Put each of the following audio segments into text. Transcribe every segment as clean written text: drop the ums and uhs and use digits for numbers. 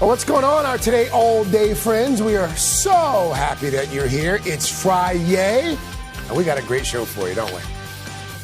Well, what's going on, our Today All Day friends? We are so happy that you're here. It's Friday, and we got a great show for you, don't we?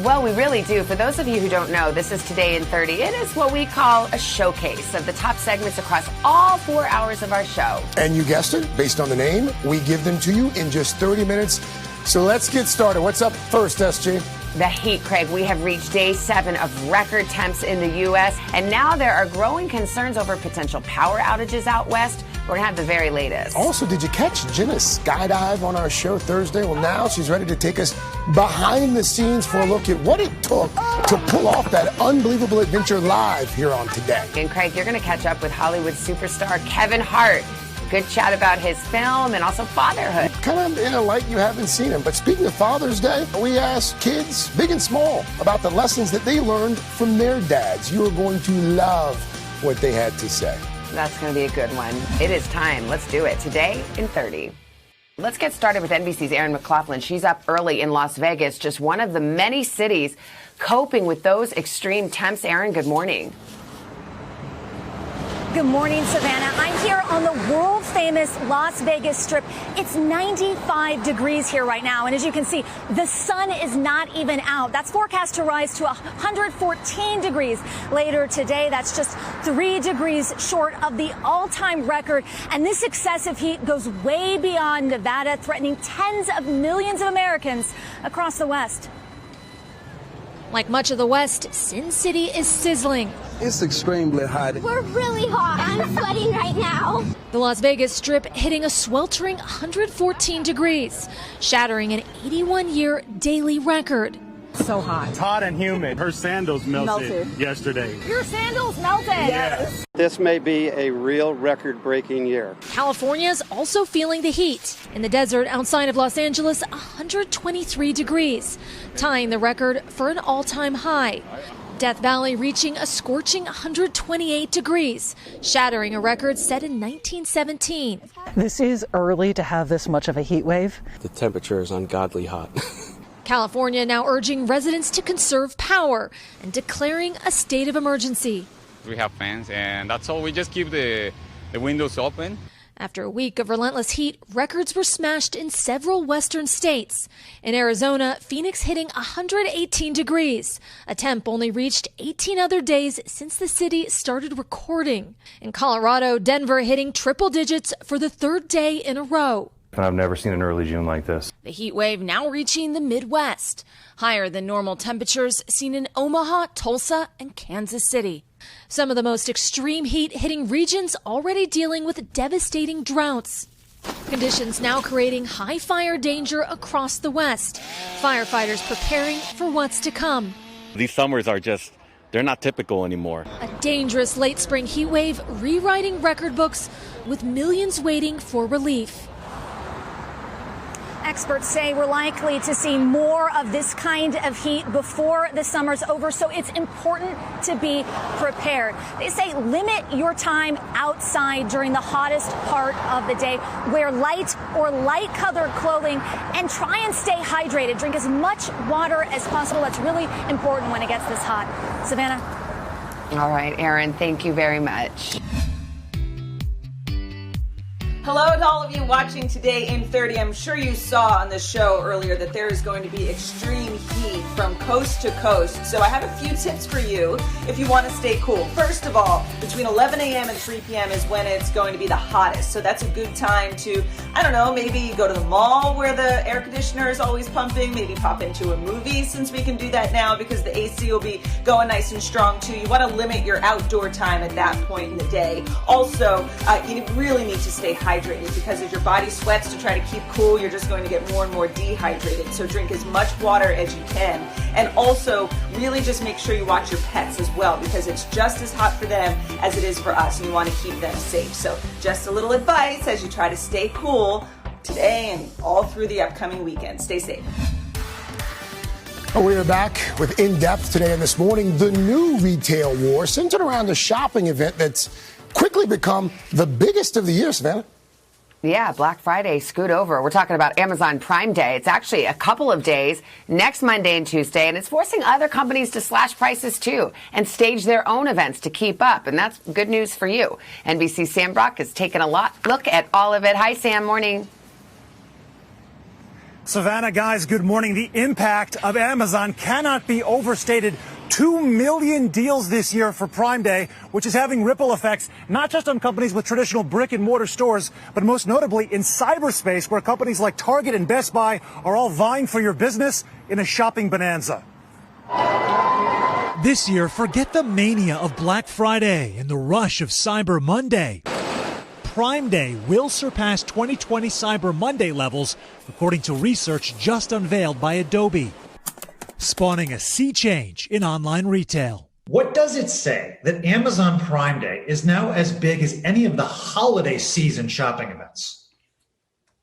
Well, we really do. For those of you who don't know, this is Today in 30. It is what we call a showcase of the top segments across all 4 hours of our show. And you guessed it, based on the name, we give them to you in just 30 minutes. So let's get started. What's up first, SG? The heat, Craig. We have reached day 7 of record temps in the U.S., and now there are growing concerns over potential power outages out west. We're going to have the very latest. Also, did you catch Jenna's skydive on our show Thursday? Well, now she's ready to take us behind the scenes for a look at what it took to pull off that unbelievable adventure live here on Today. And Craig, you're going to catch up with Hollywood superstar Kevin Hart. Good chat about his film and also fatherhood. Kind of in a light you haven't seen him. But speaking of Father's Day, we asked kids, big and small, about the lessons that they learned from their dads. You are going to love what they had to say. That's going to be a good one. It is time. Let's do it. Today in 30. Let's get started with NBC's Erin McLaughlin. She's up early in Las Vegas, just one of the many cities coping with those extreme temps. Erin, good morning. Good morning, Savannah. I'm here on the world-famous Las Vegas Strip. It's 95 degrees here right now, and as you can see, the sun is not even out. That's forecast to rise to 114 degrees later today. That's just 3 degrees short of the all-time record, and this excessive heat goes way beyond Nevada, threatening tens of millions of Americans across the West. Like much of the West, Sin City is sizzling. It's extremely hot. We're really hot. I'm sweating right now. The Las Vegas Strip hitting a sweltering 114 degrees, shattering an 81-year daily record. So hot. It's hot and humid. Her sandals melted yesterday. Your sandals melted. Yes. This may be a real record-breaking year. California's also feeling the heat. In the desert outside of Los Angeles, 123 degrees, tying the record for an all-time high. Death Valley reaching a scorching 128 degrees, shattering a record set in 1917. This is early to have this much of a heat wave. The temperature is ungodly hot. California now urging residents to conserve power and declaring a state of emergency. We have fans, and that's all. We just keep the windows open. After a week of relentless heat, records were smashed in several western states. In Arizona, Phoenix hitting 118 degrees. A temp only reached 18 other days since the city started recording. In Colorado, Denver hitting triple digits for the 3rd day in a row. I've never seen an early June like this. The heat wave now reaching the Midwest, higher than normal temperatures seen in Omaha, Tulsa, and Kansas City. Some of the most extreme heat hitting regions already dealing with devastating droughts. Conditions now creating high fire danger across the West. Firefighters preparing for what's to come. These summers are just, they're not typical anymore. A dangerous late spring heat wave rewriting record books with millions waiting for relief. Experts say we're likely to see more of this kind of heat before the summer's over, so it's important to be prepared. They say limit your time outside during the hottest part of the day. Wear light or light-colored clothing and try and stay hydrated. Drink as much water as possible. That's really important when it gets this hot. Savannah? All right, Erin, thank you very much. Hello to all of you watching Today in 30. I'm sure you saw on the show earlier that there is going to be extreme heat from coast to coast. So I have a few tips for you if you want to stay cool. First of all, between 11 a.m. and 3 p.m. is when it's going to be the hottest. So that's a good time to, I don't know, maybe go to the mall where the air conditioner is always pumping, maybe pop into a movie since we can do that now because the AC will be going nice and strong too. You want to limit your outdoor time at that point in the day. Also, you really need to stay hydrated because as your body sweats to try to keep cool, you're just going to get more and more dehydrated. So drink as much water as you can. And also really just make sure you watch your pets as well because it's just as hot for them as it is for us and you want to keep them safe. So just a little advice as you try to stay cool today and all through the upcoming weekend. Stay safe. We are back with In Depth today and this morning. The new retail war centered around a shopping event that's quickly become the biggest of the year, Savannah. Yeah, Black Friday, scoot over. We're talking about Amazon Prime Day. It's actually a couple of days, next Monday and Tuesday, and it's forcing other companies to slash prices too and stage their own events to keep up. And that's good news for you. NBC's Sam Brock has taken a look at all of it. Hi, Sam. Morning. Savannah, guys, good morning. The impact of Amazon cannot be overstated. 2 million deals this year for Prime Day, which is having ripple effects, not just on companies with traditional brick and mortar stores, but most notably in cyberspace, where companies like Target and Best Buy are all vying for your business in a shopping bonanza. This year, forget the mania of Black Friday and the rush of Cyber Monday. Prime Day will surpass 2020 Cyber Monday levels, according to research just unveiled by Adobe, spawning a sea change in online retail. What does it say that Amazon Prime Day is now as big as any of the holiday season shopping events?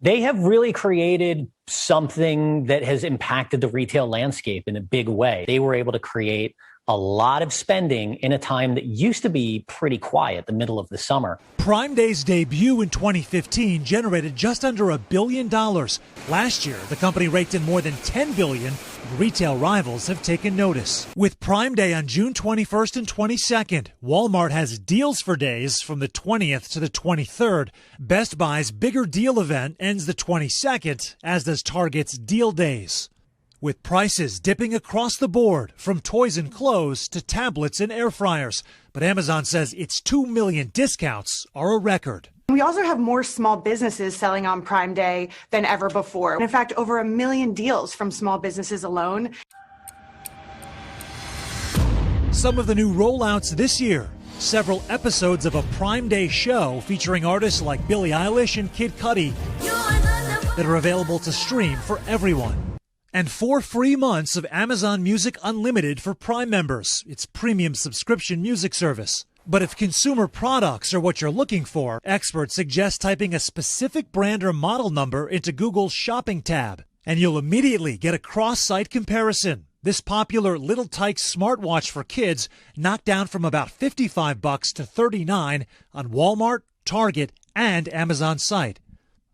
They have really created something that has impacted the retail landscape in a big way. They were able to create a lot of spending in a time that used to be pretty quiet, the middle of the summer. Prime Day's debut in 2015 generated just under $1 billion. Last year, the company raked in more than $10 billion. Retail rivals have taken notice. With Prime Day on June 21st and 22nd, Walmart has deals for days from the 20th to the 23rd. Best Buy's bigger deal event ends the 22nd, as does Target's Deal Days. With prices dipping across the board, from toys and clothes to tablets and air fryers. But Amazon says its 2 million discounts are a record. We also have more small businesses selling on Prime Day than ever before. In fact, over 1 million deals from small businesses alone. Some of the new rollouts this year. Several episodes of a Prime Day show featuring artists like Billie Eilish and Kid Cudi that are available to stream for everyone. And 4 free months of Amazon Music Unlimited for Prime members, its premium subscription music service. But if consumer products are what you're looking for, experts suggest typing a specific brand or model number into Google's shopping tab, and you'll immediately get a cross-site comparison. This popular Little Tikes smartwatch for kids knocked down from about $55 to $39 on Walmart, Target, and Amazon site.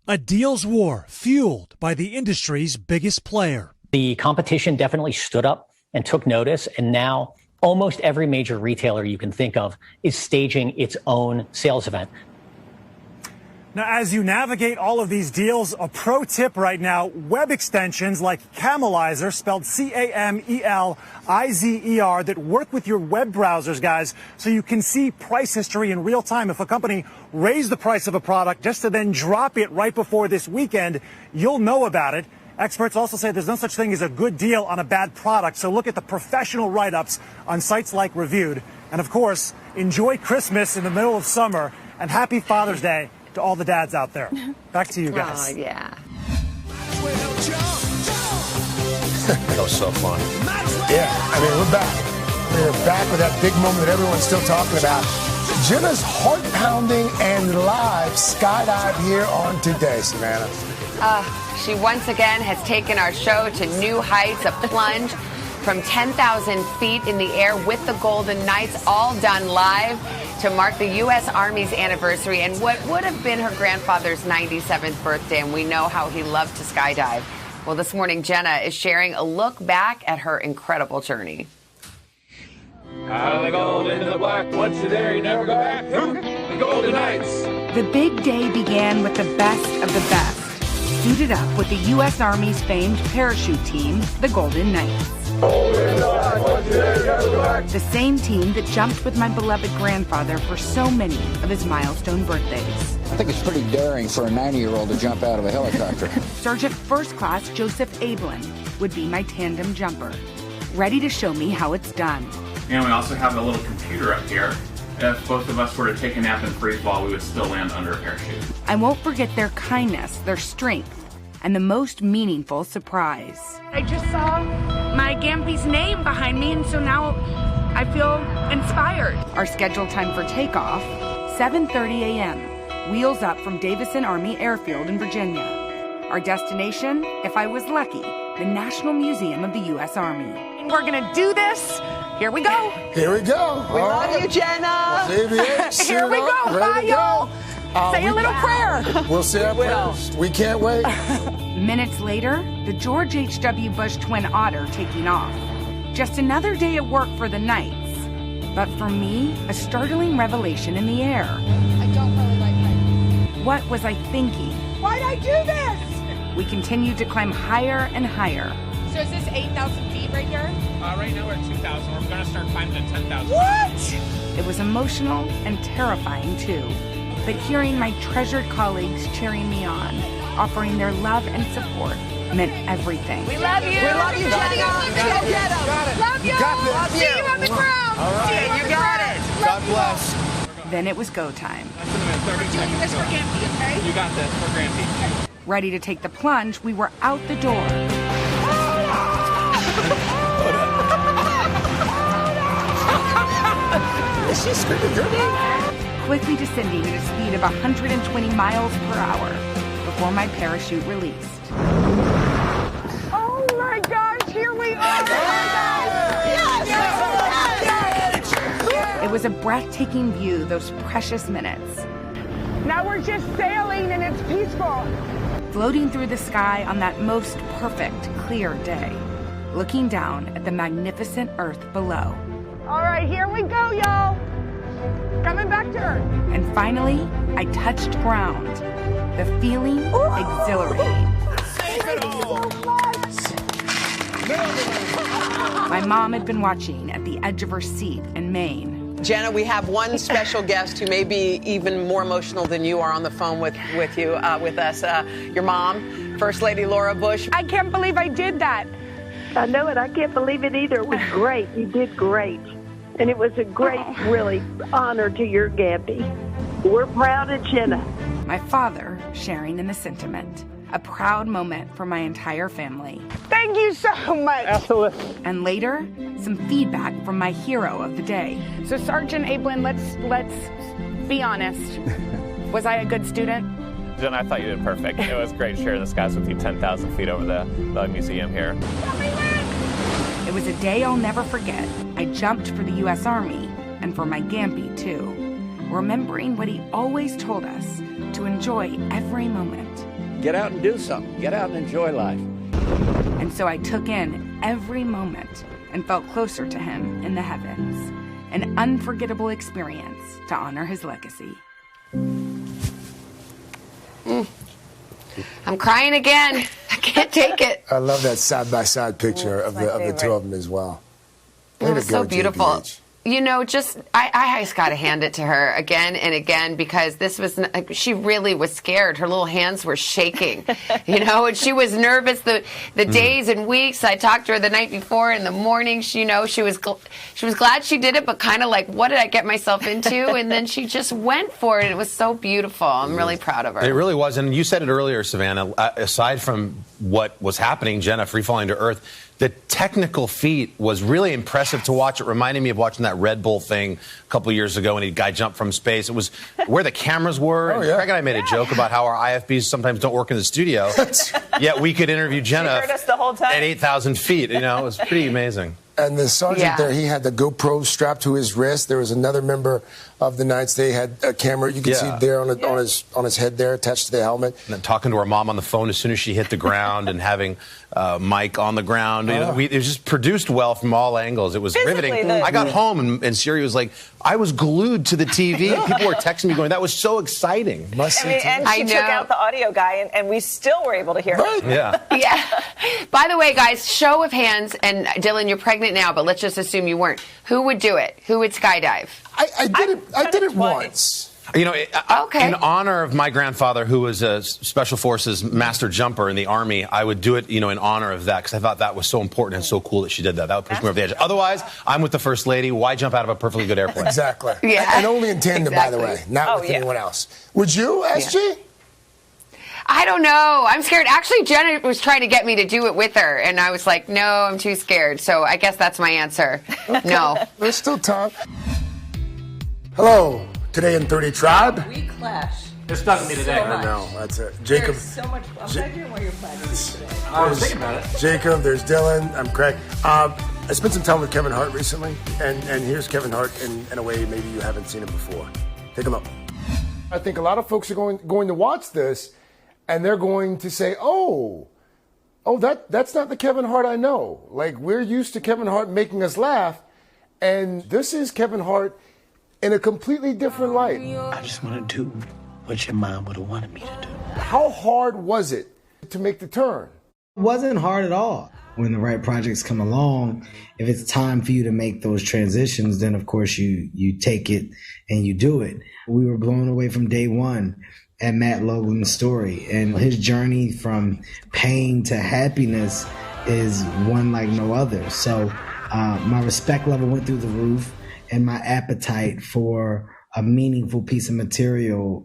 A deals war fueled by the industry's biggest player. The competition definitely stood up and took notice, and now almost every major retailer you can think of is staging its own sales event. Now, as you navigate all of these deals, a pro tip right now, web extensions like Camelizer, spelled Camelizer, that work with your web browsers, guys, so you can see price history in real time. If a company raised the price of a product just to then drop it right before this weekend, you'll know about it. Experts also say there's no such thing as a good deal on a bad product, so look at the professional write-ups on sites like Reviewed. And of course, enjoy Christmas in the middle of summer, and happy Father's Day to all the dads out there. Back to you guys. Oh, yeah. That was so fun. Yeah, I mean, we're back. We're back with that big moment that everyone's still talking about. Jenna's heart-pounding and live skydive here on Today, Savannah. She once again has taken our show to new heights, a plunge from 10,000 feet in the air with the Golden Knights, all done live to mark the U.S. Army's anniversary and what would have been her grandfather's 97th birthday, and we know how he loved to skydive. Well, this morning, Jenna is sharing a look back at her incredible journey. Out of the gold into the black, once you're there, you never go back. The Golden Knights. The big day began with the best of the best, suited up with the U.S. Army's famed parachute team, the Golden Knights. The same team that jumped with my beloved grandfather for so many of his milestone birthdays. I think it's pretty daring for a 90-year-old to jump out of a helicopter. Sergeant First Class Joseph Ablin would be my tandem jumper, ready to show me how it's done. And we also have a little computer up here. If both of us were to take a nap in free fall, we would still land under a parachute. I won't forget their kindness, their strength, and the most meaningful surprise. I just saw my Gampy's name behind me, and so now I feel inspired. Our scheduled time for takeoff, 7:30 a.m. Wheels up from Davison Army Airfield in Virginia. Our destination, if I was lucky, the National Museum of the U.S. Army. And we're gonna do this. Here we go. Here we go. We love you, Jenna. Here we go. Bye, y'all. Say a little prayer. We'll say our prayers. We can't wait. Minutes later, the George H.W. Bush Twin Otter taking off. Just another day at work for the Knights. But for me, a startling revelation in the air. I don't really like heights. What was I thinking? Why'd I do this? We continued to climb higher and higher. So is this 8,000 feet right here? Right now we're at 2,000. We're going to start climbing to 10,000. What? It was emotional and terrifying too. But hearing my treasured colleagues cheering me on, offering their love and support, meant everything. We love you. We love you, Jenna. Love you. Love See you on the ground. All right, you got it. God bless. Then it was go time. We're doing this for Gampy, okay? You got this. We're Gampy. Ready to take the plunge, we were out the door. Is she screaming your name? Quickly descending at a speed of 120 miles per hour before my parachute released. Oh my gosh, here we are! It was a breathtaking view those precious minutes. Now we're just sailing and it's peaceful. Floating through the sky on that most perfect, clear day, looking down at the magnificent earth below. All right, here we go, y'all. Coming back to earth. And finally, I touched ground. The feeling exhilarating. My mom had been watching at the edge of her seat in Maine. Jenna, we have one special guest who may be even more emotional than you are on the phone with us. Your mom, First Lady Laura Bush. I can't believe I did that. I know it. I can't believe it either. It was great. You did great. And it was a great, really, honor to your Gampy. We're proud of Jenna. My father sharing in the sentiment. A proud moment for my entire family. Thank you so much. Absolutely. And later, some feedback from my hero of the day. So Sergeant Ablin, let's be honest. Was I a good student? Jenna, I thought you did perfect. It was great sharing the skies with you 10,000 feet over the museum here. It was a day I'll never forget. I jumped for the U.S. Army and for my Gampy, too. Remembering what he always told us, to enjoy every moment. Get out and do something. Get out and enjoy life. And so I took in every moment and felt closer to him in the heavens. An unforgettable experience to honor his legacy. I'm crying again. I can't take it. I love that side-by-side picture of the two of them as well. It was so beautiful. You know, I just got to hand it to her again and again, because this was, she really was scared. Her little hands were shaking, you know, and she was nervous the days and weeks. I talked to her the night before in the morning. She was glad she did it, but kind of like, what did I get myself into? And then she just went for it. It was so beautiful. I'm really proud of her. It really was. And you said it earlier, Savannah, aside from what was happening, Jenna free falling to earth, the technical feat was really impressive to watch. It reminded me of watching that Red Bull thing a couple of years ago when a guy jumped from space. It was where the cameras were. Oh, yeah. Craig and I made a joke about how our IFBs sometimes don't work in the studio, yet we could interview Jenna She heard us the whole time. at 8,000 feet. You know, it was pretty amazing. And the sergeant there, he had the GoPro strapped to his wrist. There was another member of the Knights. They had a camera. You could see there on his head there, attached to the helmet. And then talking to our mom on the phone as soon as she hit the ground, and having Mike on the ground. You know, it was just produced well from all angles. It was riveting. I got home and Siri was like, I was glued to the TV. People were texting me going, that was so exciting. And she took out the audio guy, and we still were able to hear it. Yeah. Yeah. By the way, guys, show of hands, and Dylan, you're pregnant now, but let's just assume you weren't. Who would do it? Who would skydive? I did it once. You know, in honor of my grandfather, who was a Special Forces master jumper in the Army, I would do it, you know, in honor of that, because I thought that was so important and so cool that she did that. That would push me over the edge. Otherwise, I'm with the First Lady. Why jump out of a perfectly good airplane? Exactly. Yeah. And only in tandem, by the way, not with anyone else. Would you, SG? I don't know. I'm scared. Actually, Jenna was trying to get me to do it with her, and I was like, no, I'm too scared. So I guess that's my answer. No. There's still time. Hello. Today in 30 Tribe. We clash. It's stuck with me today. I know. That's it. Jacob. There's so much. I'm glad you're wearing your flags today. I was thinking about it. Jacob, there's Dylan. I'm Craig. I spent some time with Kevin Hart recently, and here's Kevin Hart in a way maybe you haven't seen him before. Take a look. I think a lot of folks are going to watch this, and they're going to say, oh, that's not the Kevin Hart I know. Like, we're used to Kevin Hart making us laugh, and this is Kevin Hart in a completely different light. I just want to do what your mom would have wanted me to do. How hard was it to make the turn? It wasn't hard at all. When the right projects come along, if it's time for you to make those transitions, then of course you take it and you do it. We were blown away from day one at Matt Logan's story, and his journey from pain to happiness is one like no other. So my respect level went through the roof, and my appetite for a meaningful piece of material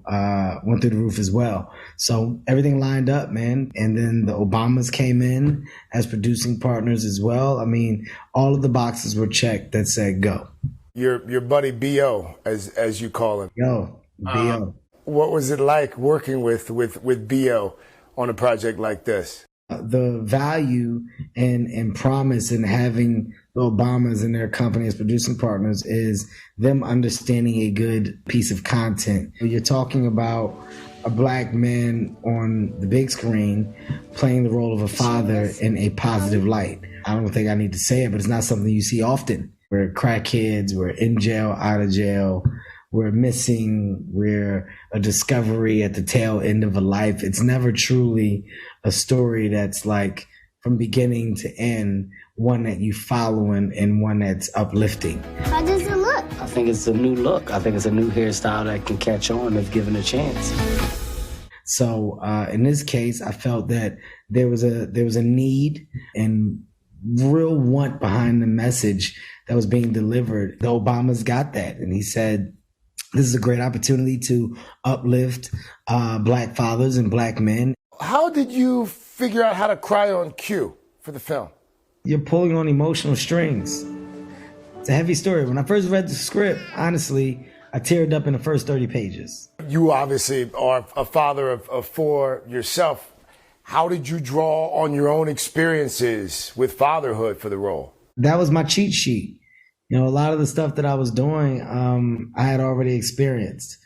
went through the roof as well. So everything lined up, man. And then the Obamas came in as producing partners as well. I mean, all of the boxes were checked that said go. Your buddy B.O., as you call him. Yo, B.O. What was it like working with B.O. on a project like this? The value and promise in having the Obamas and their company as producing partners is them understanding a good piece of content. You're talking about a black man on the big screen playing the role of a father in a positive light. I don't think I need to say it, but it's not something you see often. We're crackheads, we're in jail, out of jail, we're missing, we're a discovery at the tail end of a life. It's never truly a story that's like from beginning to end, one that you follow and one that's uplifting. How does it look? I think it's a new look. I think it's a new hairstyle that can catch on if given a chance. So in this case, I felt that there was a need and real want behind the message that was being delivered. The Obamas got that, and he said, this is a great opportunity to uplift black fathers and black men. How did you figure out how to cry on cue for the film? You're pulling on emotional strings. It's a heavy story. When I first read the script, honestly, I teared up in the first 30 pages. You obviously are a father of four yourself. How did you draw on your own experiences with fatherhood for the role? That was my cheat sheet. You know, a lot of the stuff that I was doing, I had already experienced.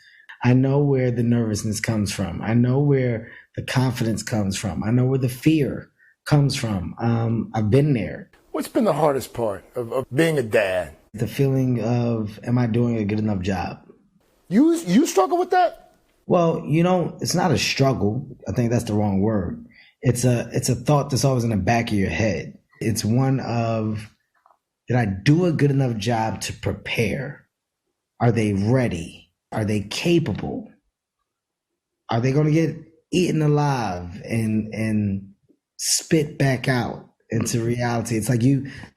I know where the nervousness comes from. I know where the confidence comes from. I know where the fear comes from. I've been there. What's been the hardest part of being a dad? The feeling of, am I doing a good enough job? You struggle with that? Well, you know, it's not a struggle. I think that's the wrong word. It's a thought that's always in the back of your head. It's one of, did I do a good enough job to prepare? Are they ready? Are they capable? Are they going to get eaten alive and spit back out into reality? It's like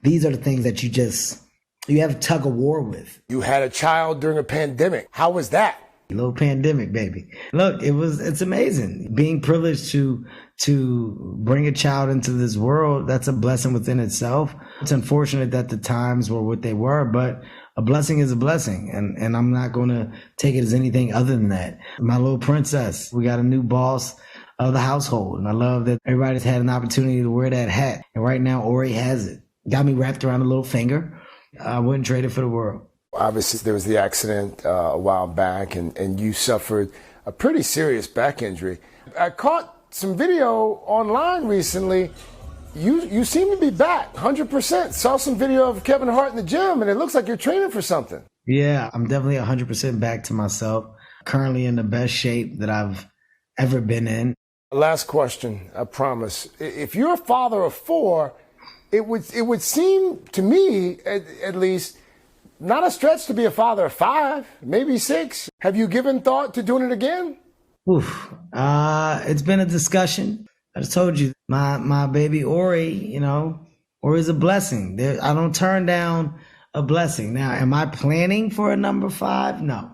these are the things that you have a tug of war with. You had a child during a pandemic. How was that? A little pandemic, baby. Look, it's amazing. Being privileged to bring a child into this world, that's a blessing within itself. It's unfortunate that the times were what they were, but a blessing is a blessing. And I'm not going to take it as anything other than that. My little princess, we got a new boss of the household. And I love that everybody's had an opportunity to wear that hat. And right now, Ori has it. Got me wrapped around the little finger. I wouldn't trade it for the world. Obviously, there was the accident a while back, and you suffered a pretty serious back injury. I caught some video online recently. You seem to be back 100%. Saw some video of Kevin Hart in the gym, and it looks like you're training for something. Yeah, I'm definitely 100% back to myself. Currently in the best shape that I've ever been in. Last question, I promise. If you're a father of four, it would seem to me, at least, not a stretch to be a father of five, maybe six. Have you given thought to doing it again? Oof. It's been a discussion. I just told you, my baby Ori, Ori's a blessing. I don't turn down a blessing. Now, am I planning for a number 5? No.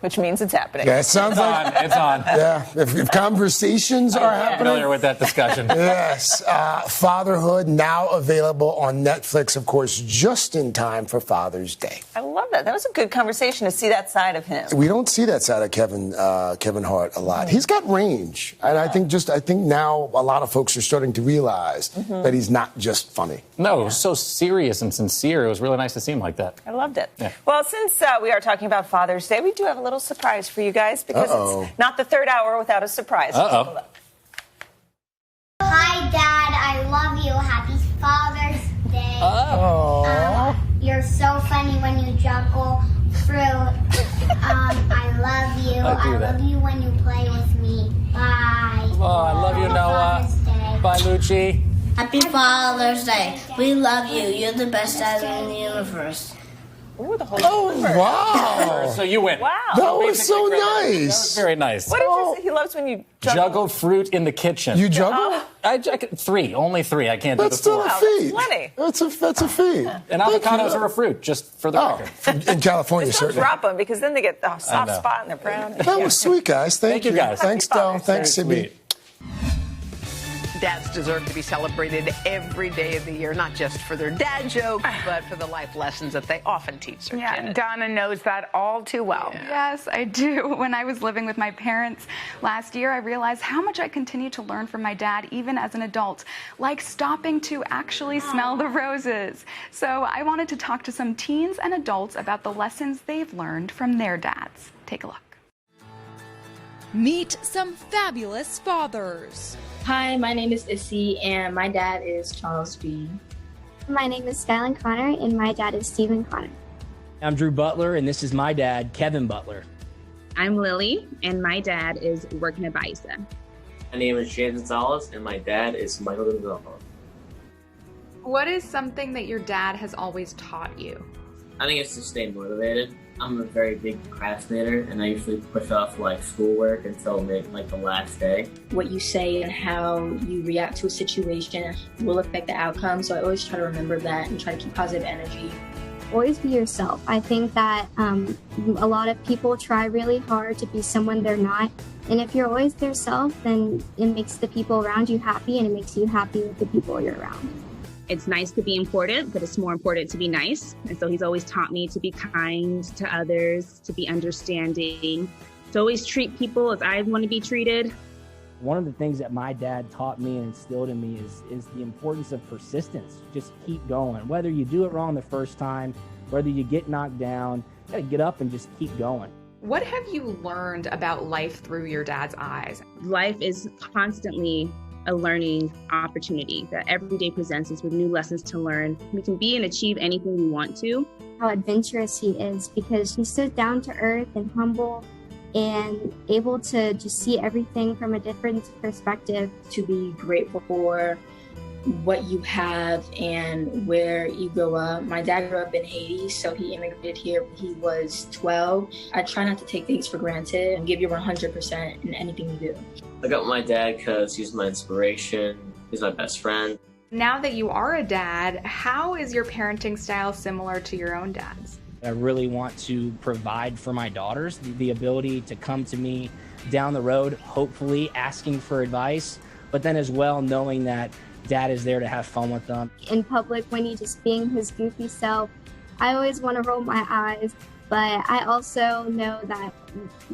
Which means it's happening. Yeah, it sounds It's on. Yeah, if conversations are happening. Familiar with that discussion. Yes. Fatherhood now available on Netflix, of course, just in time for Father's Day. I love that. That was a good conversation to see that side of him. We don't see that side of Kevin Hart a lot. He's got range. And I think now a lot of folks are starting to realize that he's not just funny. No, it was so serious and sincere. It was really nice to see him like that. I loved it. Yeah. Well, since we are talking about Father's Day, we do have a little surprise for you guys because Uh-oh. it's not the third hour without a surprise. Uh-oh. Take a look. Hi, Dad. I love you. Happy Father's Day. You're so funny when you juggle fruit. I love you. I love you when you play with me. Bye. Oh, I love you, Noah. Bye, Lucci. Happy Father's Day. We love you. You're the best dad in the universe. Ooh, the whole Wow. So you win. Wow. That was so That was nice. very nice. What did you say? He loves when you Juggle fruit in the kitchen. You juggle? Only three. I can't That's do the still four. a feat. plenty. That's a feat. And avocados are a fruit, just for the record. In California, Just don't certainly. drop them because then they get a soft know. spot and they're brown. That was sweet, guys. Thank you. guys. Thanks, Del. Thanks, Very Sibby. sweet. Dads deserve to be celebrated every day of the year, not just for their dad jokes, but for the life lessons that they often teach their kids. Donna knows that all too well. Yes, I do. When I was living with my parents last year, I realized how much I continue to learn from my dad, even as an adult, like stopping to actually smell the roses. So I wanted to talk to some teens and adults about the lessons they've learned from their dads. Take a look. Meet some fabulous fathers. Hi, my name is Issy, and my dad is Charles B. My name is Skylan Connor, and my dad is Stephen Connor. I'm Drew Butler, and this is my dad, Kevin Butler. I'm Lily, and my dad is Workna Baisa. My name is James Gonzalez, and my dad is Michael Gonzalez. What is something that your dad has always taught you? I think it's to stay motivated. I'm a very big procrastinator, and I usually push off schoolwork until maybe the last day. What you say and how you react to a situation will affect the outcome, so I always try to remember that and try to keep positive energy. Always be yourself. I think that a lot of people try really hard to be someone they're not. And if you're always yourself, then it makes the people around you happy, and it makes you happy with the people you're around. It's nice to be important, but it's more important to be nice. And so he's always taught me to be kind to others, to be understanding, to always treat people as I want to be treated. One of the things that my dad taught me and instilled in me is the importance of persistence. Just keep going. Whether you do it wrong the first time, whether you get knocked down, you gotta get up and just keep going. What have you learned about life through your dad's eyes? Life is constantly a learning opportunity that every day presents us with new lessons to learn. We can be and achieve anything we want to. How adventurous he is, because he's so down to earth and humble and able to just see everything from a different perspective. To be grateful for what you have and where you grow up. My dad grew up in Haiti, so he immigrated here when he was 12. I try not to take things for granted and give you 100% in anything you do. I got my dad because he's my inspiration. He's my best friend. Now that you are a dad, how is your parenting style similar to your own dad's? I really want to provide for my daughters the ability to come to me down the road, hopefully asking for advice, but then as well knowing that dad is there to have fun with them. In public, when he's just being his goofy self, I always want to roll my eyes, but I also know that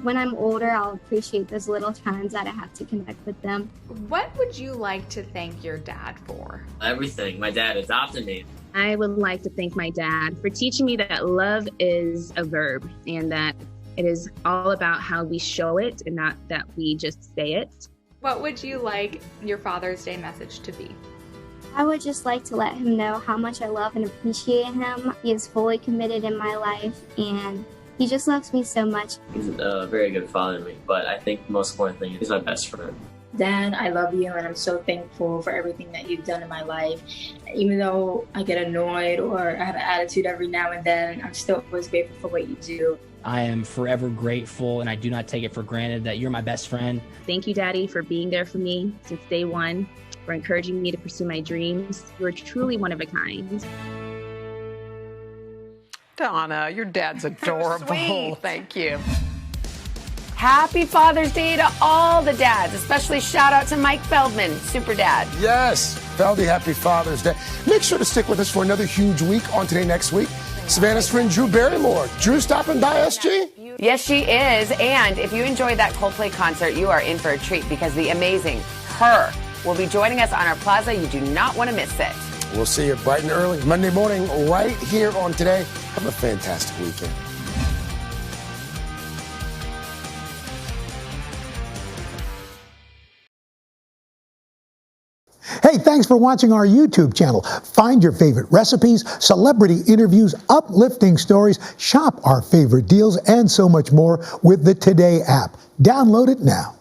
when I'm older, I'll appreciate those little times that I have to connect with them. What would you like to thank your dad for? Everything. My dad adopted me. I would like to thank my dad for teaching me that love is a verb and that it is all about how we show it and not that we just say it. What would you like your Father's Day message to be? I would just like to let him know how much I love and appreciate him. He is fully committed in my life, and he just loves me so much. He's a very good father to me, but I think the most important thing is he's my best friend. Dad, I love you, and I'm so thankful for everything that you've done in my life. Even though I get annoyed or I have an attitude every now and then, I'm still always grateful for what you do. I am forever grateful, and I do not take it for granted that you're my best friend. Thank you, Daddy, for being there for me since day one, for encouraging me to pursue my dreams. You are truly one of a kind. Donna, your dad's adorable. Sweet. Thank you. Happy Father's Day to all the dads, especially shout out to Mike Feldman, super dad. Yes, Feldy, happy Father's Day. Make sure to stick with us for another huge week on Today Next Week. Savannah's friend Drew Barrymore. Drew stopping by SG? Yes, she is. And if you enjoyed that Coldplay concert, you are in for a treat because the amazing Her will be joining us on our plaza. You do not want to miss it. We'll see you bright and early Monday morning right here on Today. Have a fantastic weekend. Hey, thanks for watching our YouTube channel. Find your favorite recipes, celebrity interviews, uplifting stories, shop our favorite deals, and so much more with the Today app. Download it now.